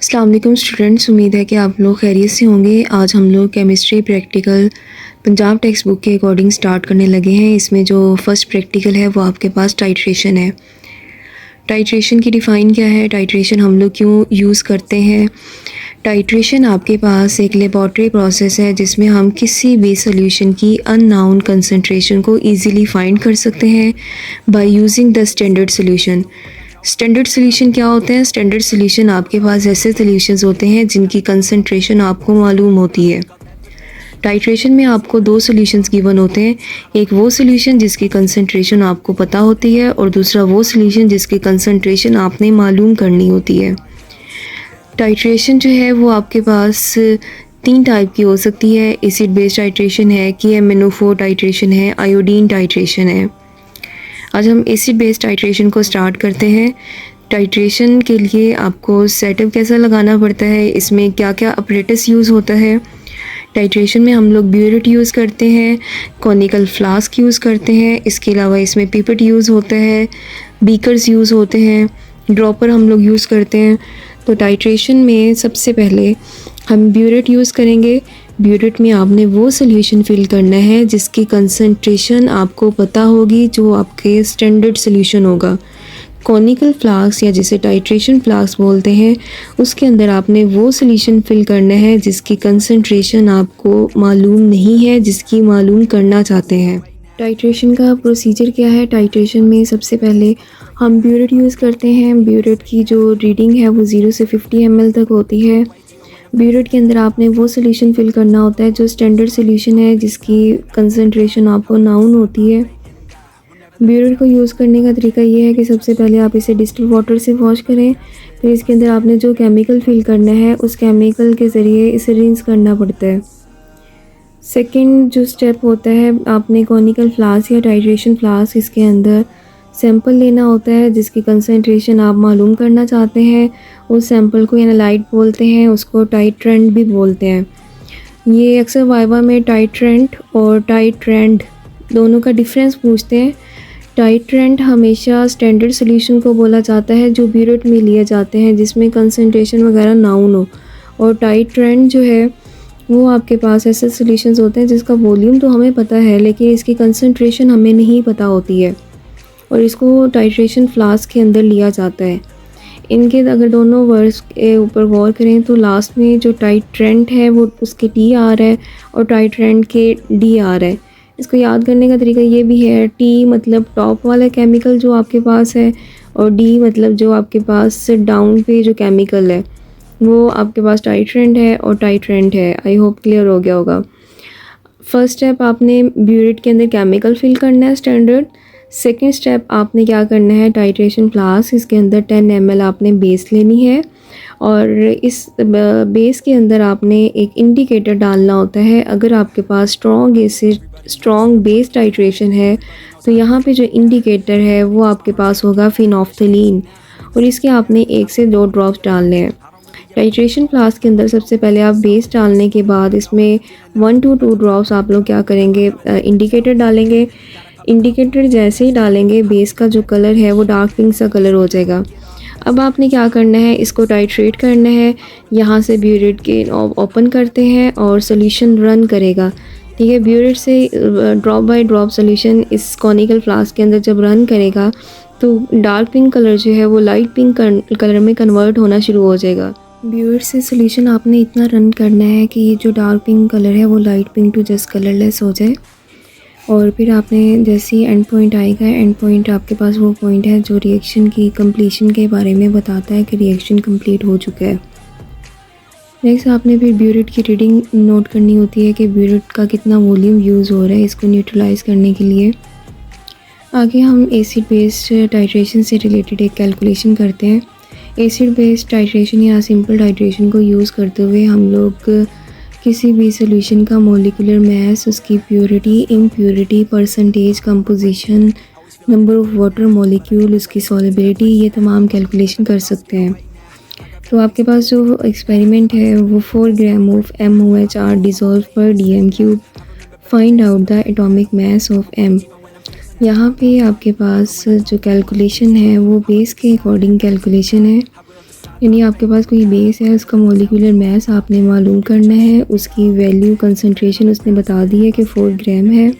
अस्सलाम वालेकुम स्टूडेंट्स, उम्मीद है कि आप लोग खैरियत से होंगे। आज हम लोग chemistry practical Punjab text book के अकॉर्डिंग स्टार्ट करने लगे हैं। इसमें जो फर्स्ट प्रैक्टिकल है वो आपके पास टाइट्रेशन है। टाइट्रेशन की डिफ़ाइन क्या है, टाइट्रेशन हम लोग क्यों यूज़ करते हैं। टाइट्रेशन आपके पास एक लेबॉर्ट्री प्रोसेस है जिसमें हम किसी भी सोल्यूशन की अननोन कंसंट्रेशन को इजीली फाइंड कर सकते हैं by using the standard solution. Standard solution क्या होते हैं? स्टैंडर्ड सोल्यूशन आपके पास ऐसे सोल्यूशंस होते हैं जिनकी कंसंट्रेशन आपको मालूम होती है। टाइट्रेशन में आपको दो सोल्यूशंस गिवन होते हैं, एक वो सोल्यूशन जिसकी कंसंट्रेशन आपको पता होती है और दूसरा वो सोल्यूशन जिसकी कंसंट्रेशन आपने मालूम करनी होती है। टाइट्रेशन जो है वो आपके पास 3 टाइप की हो सकती है। एसिड बेस्ड टाइट्रेशन है, KMnO4 टाइट्रेशन है, आयोडीन टाइट्रेशन है। आज हम एसिड बेस्ड टाइट्रेशन को स्टार्ट करते हैं। टाइट्रेशन के लिए आपको सेटअप कैसा लगाना पड़ता है, इसमें क्या क्या अपरेटस यूज़ होता है। टाइट्रेशन में हम लोग ब्यूरेट यूज़ करते हैं, कॉनिकल फ्लास्क यूज़ करते हैं, इसके अलावा इसमें पिपेट यूज़ होता है, बीकर्स यूज़ होते हैं, ड्रॉपर हम लोग यूज़ करते हैं। तो टाइट्रेशन में सबसे पहले हम ब्यूरेट यूज़ करेंगे। ब्यूरेट में आपने वो सोल्यूशन फिल करना है जिसकी कंसंट्रेशन आपको पता होगी, जो आपके स्टैंडर्ड सोल्यूशन होगा। कॉनिकल फ्लास्क या जिसे टाइट्रेशन फ्लास्क बोलते हैं, उसके अंदर आपने वो सोल्यूशन फिल करना है जिसकी कंसंट्रेशन आपको मालूम नहीं है, जिसकी मालूम करना चाहते हैं। टाइट्रेशन का प्रोसीजर क्या है? टाइट्रेशन में सबसे पहले हम ब्यूरेट यूज़ करते हैं। ब्यूरेट की जो रीडिंग है वो 0 से 50 ml तक होती है। ब्यूरेट के अंदर आपने वो सोल्यूशन फिल करना होता है जो स्टैंडर्ड सोल्यूशन है, जिसकी कंसंट्रेशन आपको नाउन होती है। ब्यूरेट को यूज़ करने का तरीका ये है कि सबसे पहले आप इसे डिस्टिल वाटर से वॉश करें, फिर इसके अंदर आपने जो केमिकल फिल करना है उस केमिकल के ज़रिए इसे रिंस करना पड़ता है। सेकंड जो स्टेप होता है, आपने कॉनिकल फ्लास्क या टाइट्रेशन फ्लास्क, इसके अंदर सैंपल लेना होता है जिसकी कंसंट्रेशन आप मालूम करना चाहते हैं। उस सैंपल को एनालाइट बोलते हैं, उसको टाइट्रेंट भी बोलते हैं। ये अक्सर वाइवा में टाइट्रेंट और टाइट्रेंड दोनों का डिफरेंस पूछते हैं। टाइट्रेंट हमेशा स्टैंडर्ड सोल्यूशन को बोला जाता है जो ब्यूरेट में लिए जाते हैं, जिसमें कंसंट्रेशन वगैरह नाउन हो। और टाइट्रेंट जो है वो आपके पास ऐसे सोल्यूशंस होते हैं जिसका वॉल्यूम तो हमें पता है लेकिन इसकी कंसंट्रेशन हमें नहीं पता होती है, और इसको टाइट्रेशन फ्लास्क के अंदर लिया जाता है। इनके अगर दोनों वर्ड्स के ऊपर गौर करें तो लास्ट में जो टाइट्रेंट है वो उसके टी आ रहा है और टाइट्रेंट के डी आ रहा है। इसको याद करने का तरीका ये भी है, टी मतलब टॉप वाला केमिकल जो आपके पास है, और डी मतलब जो आपके पास डाउन पे जो केमिकल है वो आपके पास टाइट्रेंट है और टाइट्रेंट है। आई होप क्लियर हो गया होगा। फर्स्ट स्टेप, आपने ब्यूरेट के अंदर केमिकल फिल करना है स्टैंडर्ड। सेकंड स्टेप, आपने क्या करना है, टाइट्रेशन फ्लास्क, इसके अंदर 10 ml आपने बेस लेनी है, और इस बेस के अंदर आपने एक इंडिकेटर डालना होता है। अगर आपके पास स्ट्रॉन्ग बेस टाइट्रेशन है तो यहाँ पे जो इंडिकेटर है वो आपके पास होगा फिनोफ्थलीन, और इसके आपने 1 से 2 ड्रॉप्स डालने हैं। टाइट्रेशन फ्लास्क के अंदर सबसे पहले आप बेस डालने के बाद इसमें 1 to 2 ड्रॉप्स आप लोग क्या करेंगे, इंडिकेटर डालेंगे। इंडिकेटर जैसे ही डालेंगे बेस का जो कलर है वो डार्क पिंक सा कलर हो जाएगा। अब आपने क्या करना है, इसको टाइट्रेट करना है। यहाँ से ब्यूरेट के ओपन करते हैं और सोल्यूशन रन करेगा। ठीक है, ब्यूरेट से ड्रॉप बाय ड्रॉप सोल्यूशन इस कॉनिकल फ्लास्क के अंदर जब रन करेगा तो डार्क पिंक कलर जो है वो लाइट पिंक कलर में कन्वर्ट होना शुरू हो जाएगा। ब्यूरेट से सोल्यूशन आपने इतना रन करना है कि ये जो डार्क पिंक कलर है वो light pink to just colourless हो जाए। और फिर आपने जैसे ही एंड पॉइंट आएगा, एंड पॉइंट आपके पास वो पॉइंट है जो रिएक्शन की कंप्लीशन के बारे में बताता है कि रिएक्शन कंप्लीट हो चुका है। नेक्स्ट आपने फिर ब्यूरेट की रीडिंग नोट करनी होती है कि ब्यूरेट का कितना वॉल्यूम यूज़ हो रहा है इसको न्यूट्रलाइज़ करने के लिए। आगे हम एसिड बेस्ड टाइट्रेशन से रिलेटेड एक कैलकुलेशन करते हैं। एसिड बेस्ड टाइट्रेशन या सिंपल टाइट्रेशन को यूज़ करते हुए हम लोग किसी भी सोल्यूशन का मॉलिक्यूलर मास, उसकी purity, impurity, percentage, composition, number of water molecule, उसकी सॉल्युबिलिटी, ये तमाम कैलकुलेशन कर सकते हैं। तो आपके पास जो एक्सपेरिमेंट है वो 4 gram of MOH are dissolve per dm³। Find out the atomic mass of M। यहाँ पे आपके पास जो कैलकुलेशन है वो बेस के अकॉर्डिंग कैलकुलेशन है। यानी आपके पास कोई बेस है, उसका मॉलिक्यूलर मास आपने मालूम करना है, उसकी वैल्यू कंसंट्रेशन उसने बता दी है कि 4 ग्राम है।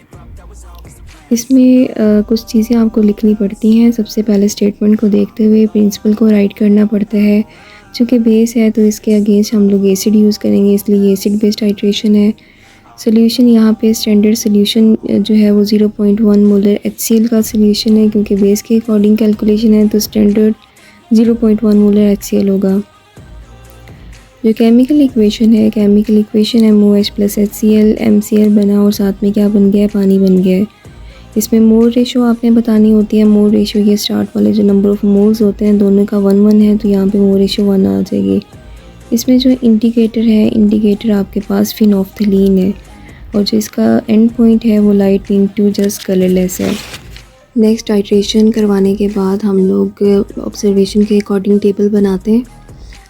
इसमें कुछ चीज़ें आपको लिखनी पड़ती हैं। सबसे पहले स्टेटमेंट को देखते हुए प्रिंसिपल को राइट करना पड़ता है। चूँकि बेस है तो इसके अगेंस्ट हम लोग एसिड यूज़ करेंगे, इसलिए एसिड बेस्ड टाइट्रेशन है। सॉल्यूशन यहाँ पे स्टैंडर्ड सॉल्यूशन जो है वो 0.1 मोलर HCl का सॉल्यूशन है, क्योंकि बेस के अकॉर्डिंग कैलकुलेशन है तो स्टैंडर्ड 0.1 मोलर HCl होगा। जो केमिकल इक्वेशन है, chemical equation MOH plus HCl MCl बना और साथ में क्या बन गया है, पानी बन गया है। इसमें मोल रेशो आपने बतानी होती है। मोल रेशो ये स्टार्ट वाले जो नंबर ऑफ़ मोल्स होते हैं दोनों का 1-1 है, तो यहाँ पे मोल रेशो 1 आ जाएगी। इसमें जो इंडिकेटर है, इंडिकेटर आपके पास फिनोफ्थलीन है और जो इसका एंड पॉइंट है वो light pink to just colourless है। नेक्स्ट टाइट्रेशन करवाने के बाद हम लोग ऑब्जर्वेशन के अकॉर्डिंग टेबल बनाते हैं।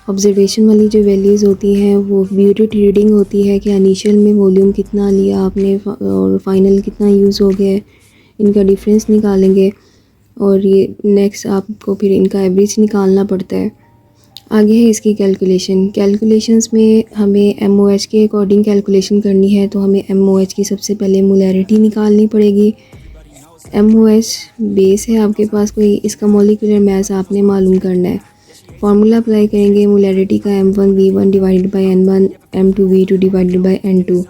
ऑब्जर्वेशन वाली जो वैल्यूज़ होती हैं वो ब्यूरेट रीडिंग होती है कि इनिशियल में वॉल्यूम कितना लिया आपने और फाइनल कितना यूज़ हो गया है, इनका डिफरेंस निकालेंगे और ये नेक्स्ट आपको फिर इनका एवरेज निकालना पड़ता है। आगे है इसकी कैलकुलेशंस में हमें MOH के अकॉर्डिंग कैलकुलेशन करनी है, तो हमें MOH की सबसे पहले मोलैरिटी निकालनी पड़ेगी। MOH बेस है आपके पास कोई, इसका मॉलिक्यूलर मास आपने मालूम करना है। फार्मूला अप्लाई करेंगे मोलैरिटी का M1V1 divided by N1, M2V2 divided by N2।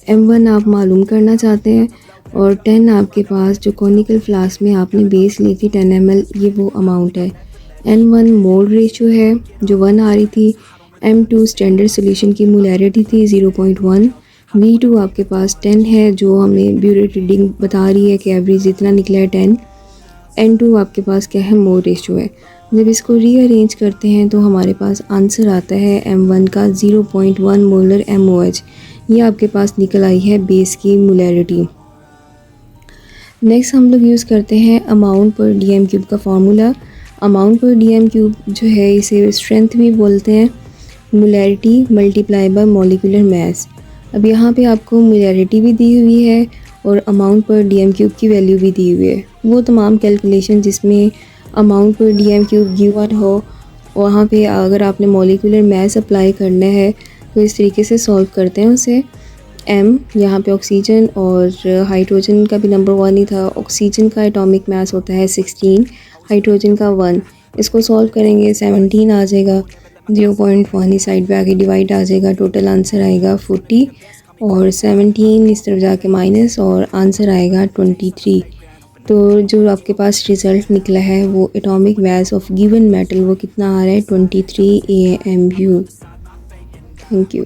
M1 आप मालूम करना चाहते हैं और 10 आपके पास जो कॉनिकल फ्लास्क में आपने बेस ली थी 10 ml, ये वो अमाउंट है। N1 मोल रेशो है जो 1 आ रही थी। M2 स्टैंडर्ड सोल्यूशन की मोलैरिटी थी 0.1। V2 आपके पास 10 है जो हमें ब्यूरेट रीडिंग बता रही है कि एवरेज इतना निकला है 10। N2 आपके पास क्या है, मोल रेशो है। जब इसको रीअरेंज करते हैं तो हमारे पास आंसर आता है M1 का 0.1 मोलर MOH। ये आपके पास निकल आई है बेस की मोलैरिटी। नेक्स्ट हम लोग यूज़ करते हैं अमाउंट पर DM क्यूब का फार्मूला। अमाउंट पर DM क्यूब जो है इसे स्ट्रेंथ भी बोलते हैं, molarity multiply by molecular mass. अब यहाँ पे आपको मोलैरिटी भी दी हुई है और अमाउंट पर DM क्यूब की वैल्यू भी दी हुई है। वो तमाम कैलकुलेशन जिसमें अमाउंट पर DM क्यूब गिवन हो, वहाँ पे अगर आपने मॉलिक्यूलर मास अप्लाई करना है तो इस तरीके से सॉल्व करते हैं उसे। M यहाँ पे ऑक्सीजन और हाइड्रोजन का भी नंबर 1 ही था। ऑक्सीजन का एटॉमिक मास होता है 16, हाइड्रोजन का 1। इसको सॉल्व करेंगे 17 आ जाएगा, 0.1 इस साइड पे आके डिवाइड आ जाएगा, टोटल आंसर आएगा 40 और 17 इस तरफ जाके माइनस और आंसर आएगा 23। तो जो आपके पास रिज़ल्ट निकला है वो atomic mass of given metal वो कितना आ रहा है, 23 AMU। Thank you.